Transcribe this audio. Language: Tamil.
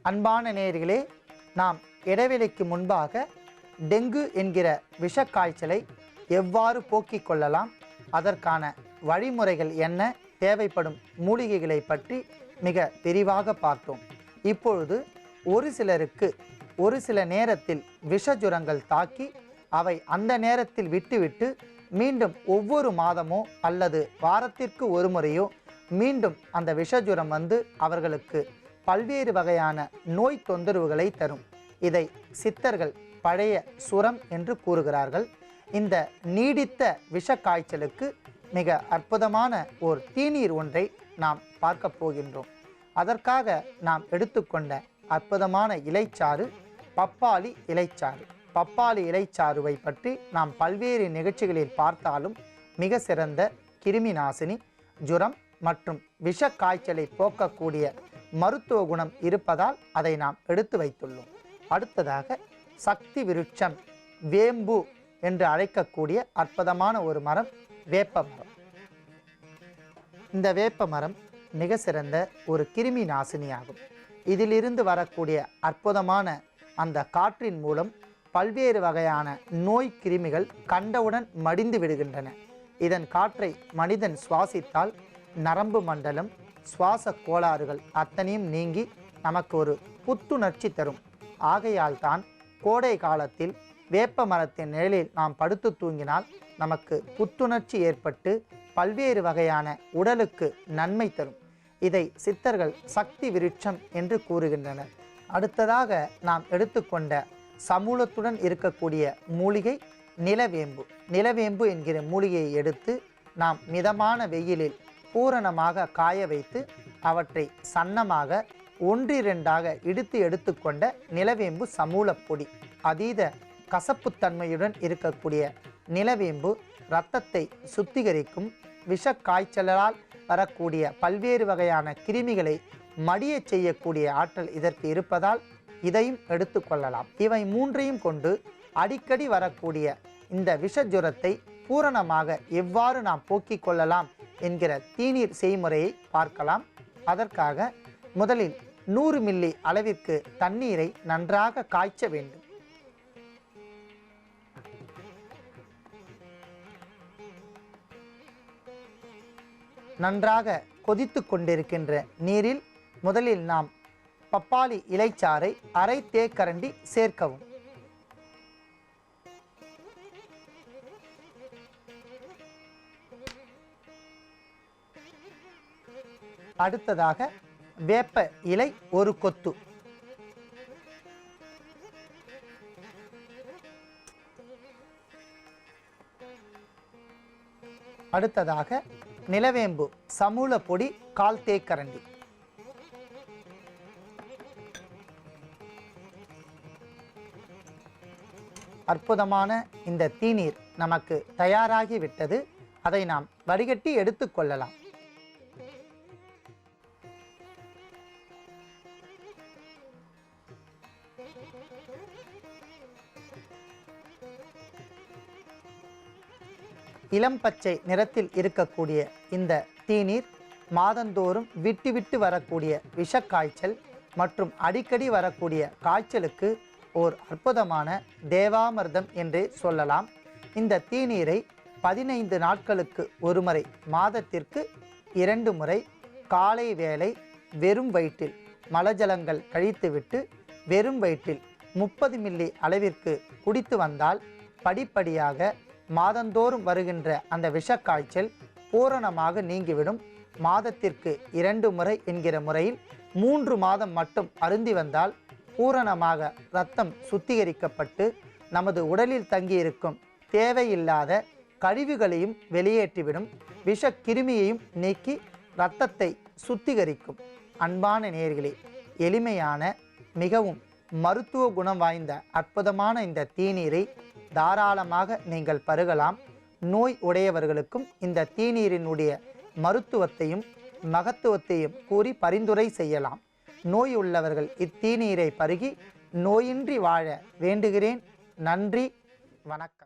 அன்பான நேயர்களே, நாம் இடைவெளிக்கு முன்பாக டெங்கு என்கிற விஷக்காய்ச்சலை எவ்வாறு போக்கிக் கொள்ளலாம், அதற்கான வழிமுறைகள் என்ன, தேவைப்படும் மூலிகைகளை பற்றி மிக விரிவாக பார்த்தோம். இப்பொழுது ஒரு சிலருக்கு ஒரு சில நேரத்தில் விஷஜுரங்கள் தாக்கி அவை அந்த நேரத்தில் விட்டுவிட்டு மீண்டும் ஒவ்வொரு மாதமோ அல்லது வாரத்திற்கு ஒரு முறையோ மீண்டும் அந்த விஷஜுரம் வந்து அவர்களுக்கு பல்வேறு வகையான நோய் தொந்தரவுகளை தரும். இதை சித்தர்கள் பழைய சுரம் என்று கூறுகிறார்கள். இந்த நீடித்த விஷக்காய்ச்சலுக்கு மிக அற்புதமான ஒரு தீநீர் ஒன்றை நாம் பார்க்க போகின்றோம். அதற்காக நாம் எடுத்துக்கொண்ட அற்புதமான இலைச்சாறு பப்பாளி இலைச்சாறு. பப்பாளி இலைச்சாறுவை பற்றி நாம் பல்வேறு நிகழ்ச்சிகளில் பார்த்தாலும் மிக சிறந்த கிருமி நாசினி, ஜுரம் மற்றும் விஷக்காய்ச்சலை போக்கக்கூடிய மருத்துவ குணம் இருப்பதால் அதை நாம் எடுத்து வைத்துள்ளோம். அடுத்ததாக சக்தி விருட்சம், வேம்பு என்று அழைக்கக்கூடிய அற்புதமான ஒரு மரம் வேப்ப மரம். இந்த வேப்ப மரம் மிக சிறந்த ஒரு கிருமி நாசினியாகும். இதிலிருந்து வரக்கூடிய அற்புதமான அந்த காற்றின் மூலம் பல்வேறு வகையான நோய் கிருமிகள் கண்டவுடன் மடிந்து விடுகின்றன. இதன் காற்றை மனிதன் சுவாசித்தால் நரம்பு மண்டலம், சுவாச கோளாறுகள் அத்தனையும் நீங்கி நமக்கு ஒரு புத்துணர்ச்சி தரும். ஆகையால் தான் கோடை காலத்தில் வேப்ப மரத்தின் நிழலில் நாம் படுத்து தூங்கினால் நமக்கு புத்துணர்ச்சி ஏற்பட்டு பல்வேறு வகையான உடலுக்கு நன்மை தரும். இதை சித்தர்கள் சக்தி விருட்சம் என்று கூறுகின்றனர். அடுத்ததாக நாம் எடுத்துக்கொண்ட சமூலத்துடன் இருக்கக்கூடிய மூலிகை நிலவேம்பு. நிலவேம்பு என்கிற மூலிகையை எடுத்து நாம் மிதமான வெயிலில் பூரணமாக காய வைத்து அவற்றை சன்னமாக ஒன்றிரண்டாக இடித்து எடுத்துக்கொண்ட நிலவேம்பு சமூலப்பொடி. அதீத கசப்புத்தன்மையுடன் இருக்கக்கூடிய நிலவேம்பு இரத்தத்தை சுத்திகரிக்கும். விஷக்காய்ச்சலால் வரக்கூடிய பல்வேறு வகையான கிருமிகளை மடிய செய்யக்கூடிய ஆற்றல் இதற்கு இருப்பதால் இதையும் எடுத்துக்கொள்ளலாம். இவை மூன்றையும் கொண்டு அடிக்கடி வரக்கூடிய இந்த விஷஜுரத்தை பூரணமாக எவ்வாறு நாம் போக்கிக் கொள்ளலாம் என்கிற தீநீர் செய்முறையை பார்க்கலாம். அதற்காக முதலில் 100 மில்லி அளவிற்கு தண்ணீரை நன்றாக காய்ச்ச வேண்டும். நன்றாக கொதித்து கொண்டிருக்கின்ற நீரில் முதலில் நாம் பப்பாளி இலைச்சாறை அரை தேக்கரண்டி சேர்க்கவும். அடுத்ததாக வேப்ப இலை ஒரு கொத்து. அடுத்ததாக நிலவேம்பு சமூல பொடி 1/4 தேக்கரண்டி. அற்புதமான இந்த தீநீர் நமக்கு தயாராகிவிட்டது. அதை நாம் வடிகட்டி எடுத்துக்கொள்ளலாம். இளம் பச்சை நிறத்தில் இருக்கக்கூடிய இந்த தீநீர் மாதந்தோறும் விட்டு விட்டு வரக்கூடிய விஷக்காய்ச்சல் மற்றும் அடிக்கடி வரக்கூடிய காய்ச்சலுக்கு ஓர் அற்புதமான தேவாமிர்தம் என்றே சொல்லலாம். இந்த தீநீரை 15 நாட்களுக்கு ஒரு முறை, மாதத்திற்கு 2 முறை காலை வேளை வெறும் வயிற்றில் மலஜலங்கள் கழித்துவிட்டு வெறும் வயிற்றில் 30 மில்லி அளவிற்கு குடித்து வந்தால் படிப்படியாக மாதந்தோறும் வருகின்ற அந்த விஷக்காய்ச்சல் பூரணமாக நீங்கிவிடும். மாதத்திற்கு 2 முறை என்கிற முறையில் 3 மாதம் மட்டும் அருந்தி வந்தால் பூரணமாக இரத்தம் சுத்திகரிக்கப்பட்டு நமது உடலில் தங்கியிருக்கும் தேவையில்லாத கழிவுகளையும் வெளியேற்றிவிடும். விஷக்கிருமியையும் நீக்கி இரத்தத்தை சுத்திகரிக்கும். அன்பான நேயர்களே, எளிமையான மிகவும் மருத்துவ குணம் வாய்ந்த அற்புதமான இந்த தீநீரை தாராளமாக நீங்கள் பருகலாம். நோய் உடையவர்களுக்கும் இந்த தீநீரினுடைய மருத்துவத்தையும் மகத்துவத்தையும் கூறி பரிந்துரை செய்யலாம். நோய் உள்ளவர்கள் இத்தீநீரை பருகி நோயின்றி வாழ வேண்டுகிறேன். நன்றி, வணக்கம்.